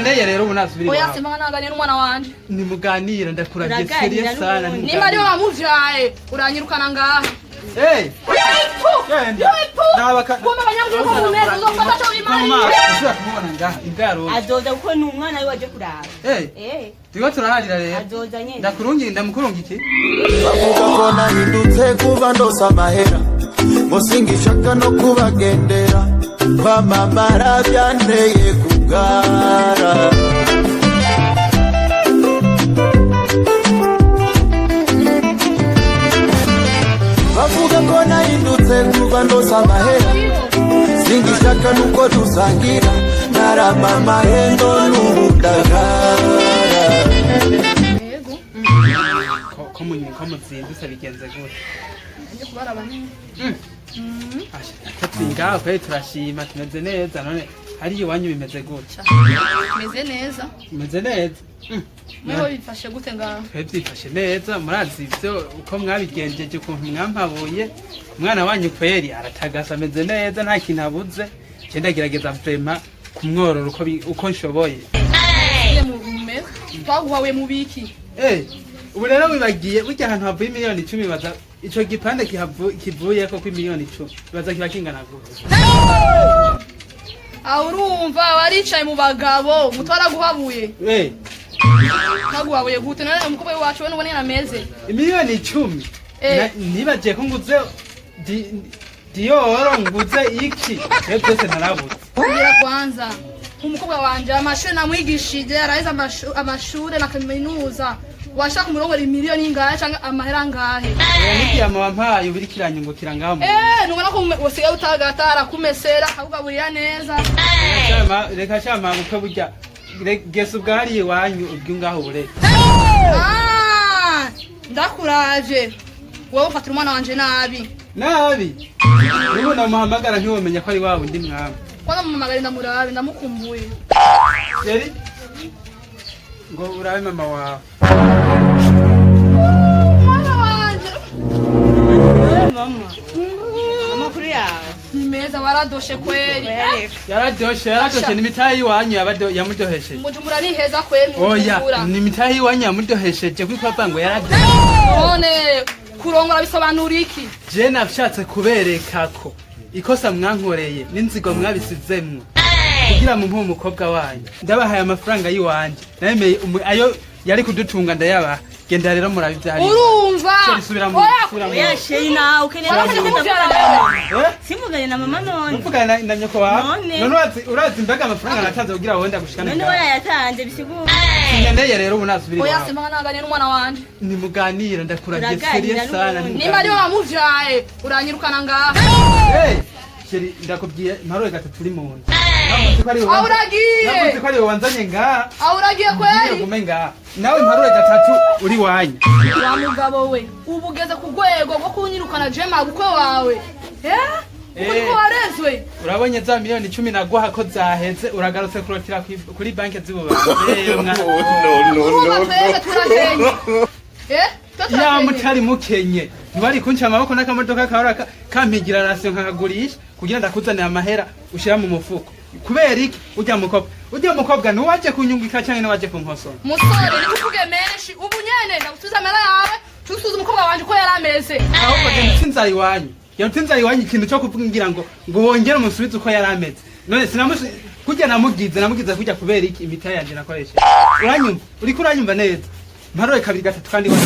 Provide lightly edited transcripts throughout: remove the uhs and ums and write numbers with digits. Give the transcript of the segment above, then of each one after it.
Sinyaneye rero ubu nasubira. Oya sema naganye n'umwana wanje. Nimuganira ndakuragiye serious sana. Ni Mario wamuvyaye uranyirukana ngaha. Hey! Nabaka. Kumba banyamuje ko muneza uzofata cyo imari. Ushaka kumubona ngaha ingaro. Azoza kuko ni umwana we waje kuraba. Tigo turahadira rero. Azoza nyene. Ndamukurungi iki? Bavuga ko nahindutse kuba ndosa amahera. Musingishaka no kubagendera. Kwamamara byanteye kugara. Bavuga ko nahindutse kuba ndosa amahera. Singishaka nuko dusangira. Naramama hendo n'ubudagara. Ko muzindutse bigenze gute? Nje kubara banini. Twingaho kwe turashima tumeze neza none hari iwanyu bimeze gute? Meze neza. Meze neza. Mweho bifashe gute ngaho? Byifashe neza murazi ivyo uko mwabigenjeje ukuntu mwampabuye umwana wanyu kweri aratagasa ameze neza nta kintu abuze cyenda gerageza vraiment kumworora uko nshoboye. Twaguhawe mu biki? Ubu rero wibagiye burya ahantu havuye miliyoni 10 baza ico gipande kivuye ko miliyoni 10 baza kiba kingana gute? Urumva waricaye mu bagabo mutwara guhabuye. Naguhabuye gute none umukobwa wacu we nubone nameze. Miliyoni 10. Nibagiye ko nguze Dior nguze iki? Byose narabuze. Kugira kwanza umukobwa wanje amashuri namwigishije araheza amashuri na kaminuza. Washaka umurongora miliyoni ingahe cyangwa amahera ngahe? Nigiye amampaye ubiri kiranyungukira ngaho. Nubona ko wasigaye utagatara kumesera abugaburira neza. Reka shama mukwe burya gese ubwari iwanyu ubwi ngaho bure. Ndakuraje. Wowe ufata umwana wanje nabi. Nabi? Nibo namuhamagara ntiwomenya ko ari wawe ndi mwami. Kwana mumamagara ndamurabe ndamukumbuye. Yeri? Ngo urabe mama wawe. Mama kuri yawe. Ni meza waradoshe kweli. Yaradoshe ni mitayi iwanyu yamudohesheje. Mujumbura ni heza kweli. Oya, ni mitayi iwanyu yamudohesheje kwipapa ngo yaradoshe. None kurongora bisobanura iki? Je nafshatse kubereka ko ikosa mwankoreye n'inzigo mwabisizemwo. Kugira mu umukobwa wanyu ndabahaye amafaranga yiwanje nameye ayo yari kudutunga ndayaba genda rero murabivyari urumva oya shey nawe ukeneye simuganye na mama none mvugana na nyoko wawe none urazi mbaga amafaranga natanze kugira wenda gushikana none oya yatanze bisigura Sinyaneye rero ubu nasubira oya sema naganye n'umwana wanje nimuganira ndakuragiye serious sana ni Mario wamuvyaye uranyirukana ngaha Sheri ndakubwiye mparoye gatatu uri mu nda. Auragiye. Navuze ko ari wanzanye ngaha. Auragiye kweli. Ngume ngaha. Nawe mparoye gatatu uri wanyu. Wa mugabo we ubugeze ku rwego rwo kunyirukana jema gukwe wawe. Uko warezwe. Urabonye za miliyoni 10 naguha ko zaheze uragarutse kurotira kuri banki z'ububanza. No. Ya mutari mukenye. Ntwari kunca amaboko n'akamodoka kahora kampigira rasiyo nkakagurisha kugira ndakuzanira amahera ushira mu mufuko. Kubera iki ujya mukobwa nuwaje kunyungika cyane nawaje kunkosora. Musore nikuvuge menshi ubu nyene ndagusubiza amera yawe tusuza umukobwa wanje ko yarameze. Ahubwo je nsinza iwanyu. Yatinza iwanyu ikintu cyo kuvugira ngo wongere umusubize uko yarameze. None sinamusi kujya namugize kujya kubera iki imitaye yanje nakoresha. Uranyumva uri kuranyumva neza. Mparoye kabiri gatatu kandi wa.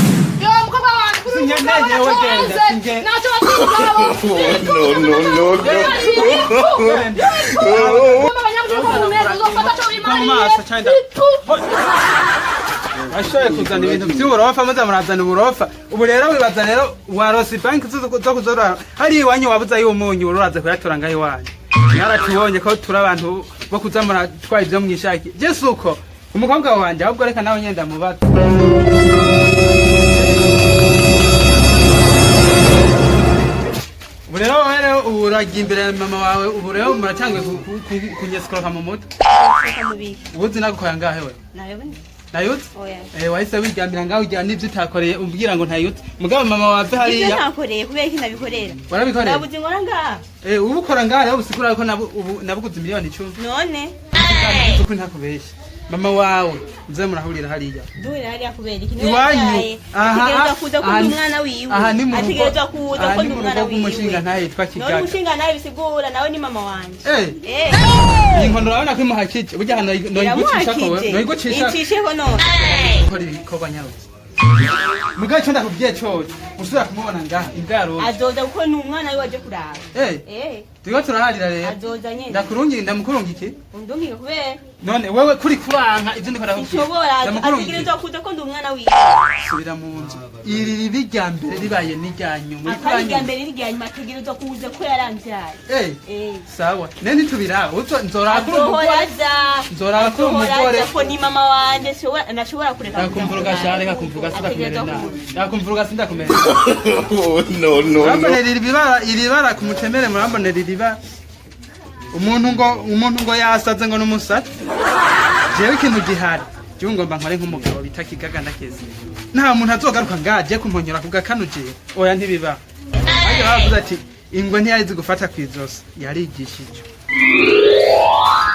Yo mukobwa wanje kuri Sinyaneye we genda singe. Nacho bakubwabo. Ashoye kuzana ibintu by'uburofa maze murazana uburofa ubu rero wibaza rero warose banki zo kuzora hari iwanyu wabuza y'umunyu uraza kuyatora ngaho iwanyu naratubonye ko turi abantu bo kuzamura twaye ibyo mwishaki Jesu uko umukobwa wanje ahubwo reka nawe nyenda mubaza ubu rero uragiye imbere mama wawe ubu rero muratangwe kunyesikoka mu mutwe ubuzi nagukoya ngahe we Nayut? Wahise wiryamira ngaho ujya n'ibyo utakoreye umbwira ngo ntayut. Mugabo mama wave hariya. Ibyo ntakoreye kubera iki nabikorera. Warabikoreye? Nabuze ngora ngaha. Ubukora ngaha rero usigura ko nabuguze miliyoni 10. None? Kuko ntakubeshya. mama wawe muze murahurira hariya duhurira hariya kubera iki iwanyu ategerezwa kuza ko ndi umwana wiwe ategerezwa kuza ko ndi umwana wiwe umushinga ntaye yitwa Kigaga none umushinga nawe bisigura nawe ni mama wanje inkono urabona ko imuhakije burya hano noyigucisha ko noyigucisha icisheho none ukora ibikorwa nyarutse mugaye cyo ndakubwiye cyose usubira kumubona ngaha imbwaro azoza kuko ni umwana wiwe waje kuraba Tigo turaharira rero. Azoza nyene. Ndamukurungike. Undungike kubera. None wewe kuri kuranka ivyo ndiko ndakubwira. Ishobora ategerezwa kuza ko ndi umwana wiwe. Subira mu nzu. Iri ribi rya mbere ribaye n'ijyanyu muri kuranya. Akari rya mbere n'ijyanyu ategerezwa kuza ko yaramvyaye. Sawa. Nene tubira uzo nzorakuru umugore. Nzorakuru umugore. Ko ni mama wanje nashobora kureka. Nakumvuruga share ngakumvuruga sindakumera na. Nakumvuruga sindakumera. No. Urambonera iribara ku mutemere murambonera iriba. Umuntu ngo yasaze ngo numusatsi. Jewe ikintu gihari. Je ngomba nkore nk'umugabo bita Kigaga ndakeze. Nta muntu azogaruka ngaje kumponyora kuvuga kanuje. Oya ntibiba. Ayo bavuze ati ingwe ntiyarizi gufata kwizosa yarigishije.